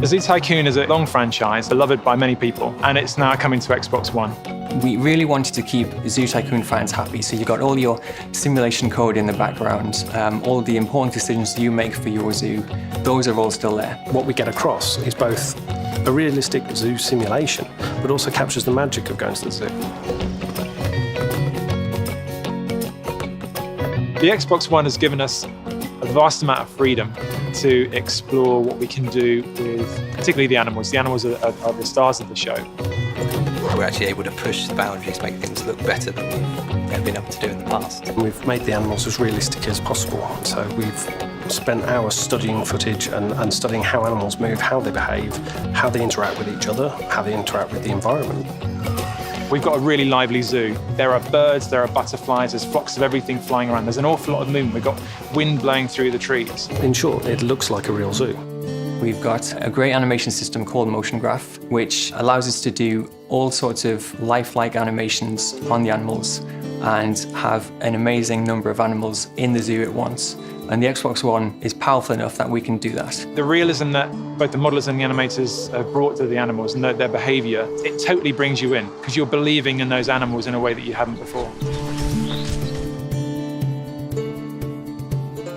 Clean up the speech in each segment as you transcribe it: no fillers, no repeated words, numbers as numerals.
Zoo Tycoon is a long franchise, beloved by many people, and it's now coming to Xbox One. We really wanted to keep Zoo Tycoon fans happy, so you got all your simulation code in the background, all the important decisions you make for your zoo, those are all still there. What we get across is both a realistic zoo simulation, but also captures the magic of going to the zoo. The Xbox One has given us a vast amount of freedom to explore what we can do with particularly the animals. The animals are the stars of the show. We're actually able to push the boundaries, make things look better than we've been able to do in the past. We've made the animals as realistic as possible, so we've spent hours studying footage and studying how animals move, how they behave, how they interact with each other, how they interact with the environment. We've got a really lively zoo. There are birds, there are butterflies, there's flocks of everything flying around. There's an awful lot of movement. We've got wind blowing through the trees. In short, it looks like a real zoo. We've got a great animation system called Motion Graph, which allows us to do all sorts of lifelike animations on the animals and have an amazing number of animals in the zoo at once. And the Xbox One is powerful enough that we can do that. The realism that both the modelers and the animators have brought to the animals and their behavior, it totally brings you in because you're believing in those animals in a way that you haven't before.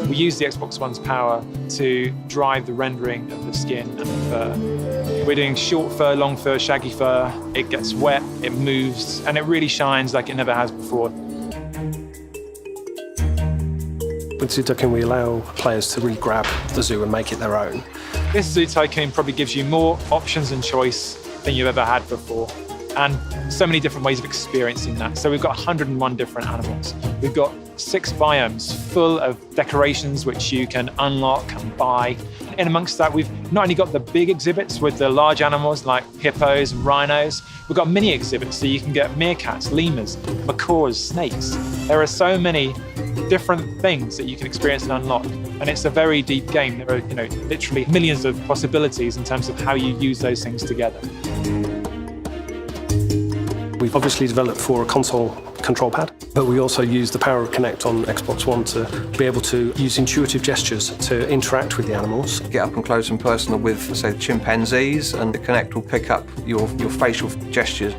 We use the Xbox One's power to drive the rendering of the skin and the fur. We're doing short fur, long fur, shaggy fur. It gets wet, it moves, and it really shines like it never has before. With Zoo Tycoon, we allow players to re-grab the zoo and make it their own. This Zoo Tycoon probably gives you more options and choice than you've ever had before, and so many different ways of experiencing that. So we've got 101 different animals. We've got 6 biomes full of decorations which you can unlock and buy. And amongst that, we've not only got the big exhibits with the large animals like hippos and rhinos, we've got mini exhibits so you can get meerkats, lemurs, macaws, snakes. There are so many different things that you can experience and unlock. And it's a very deep game. There are, literally millions of possibilities in terms of how you use those things together. We've obviously developed for a console control pad, but we also use the power of Kinect on Xbox One to be able to use intuitive gestures to interact with the animals. Get up and close and personal with, say, the chimpanzees, and the Kinect will pick up your facial gestures.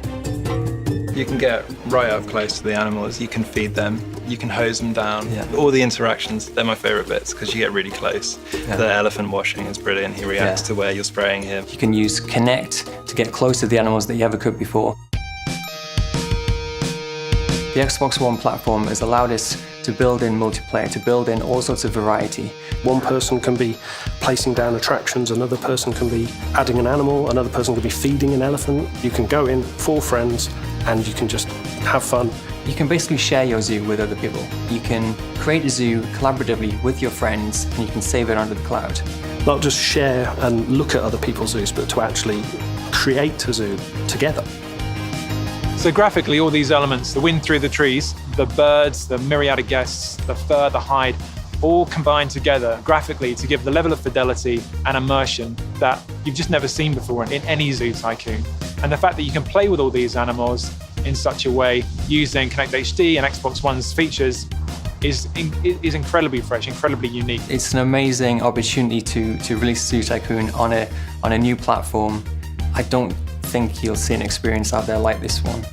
You can get right up close to the animals, you can feed them, you can hose them down. Yeah. All the interactions, they're my favourite bits because you get really close. Yeah. The elephant washing is brilliant, he reacts to where you're spraying him. You can use Kinect to get closer to the animals that you ever could before. The Xbox One platform has allowed us to build in multiplayer, to build in all sorts of variety. One person can be placing down attractions, another person can be adding an animal, another person can be feeding an elephant. You can go in 4 friends and you can just have fun. You can basically share your zoo with other people. You can create a zoo collaboratively with your friends and you can save it onto the cloud. Not just share and look at other people's zoos, but to actually create a zoo together. So graphically, all these elements, the wind through the trees, the birds, the myriad of guests, the fur, the hide, all combine together graphically to give the level of fidelity and immersion that you've just never seen before in any Zoo Tycoon. And the fact that you can play with all these animals in such a way using Kinect HD and Xbox One's features is incredibly fresh, incredibly unique. It's an amazing opportunity to release Zoo Tycoon on a new platform. I don't think you'll see an experience out there like this one.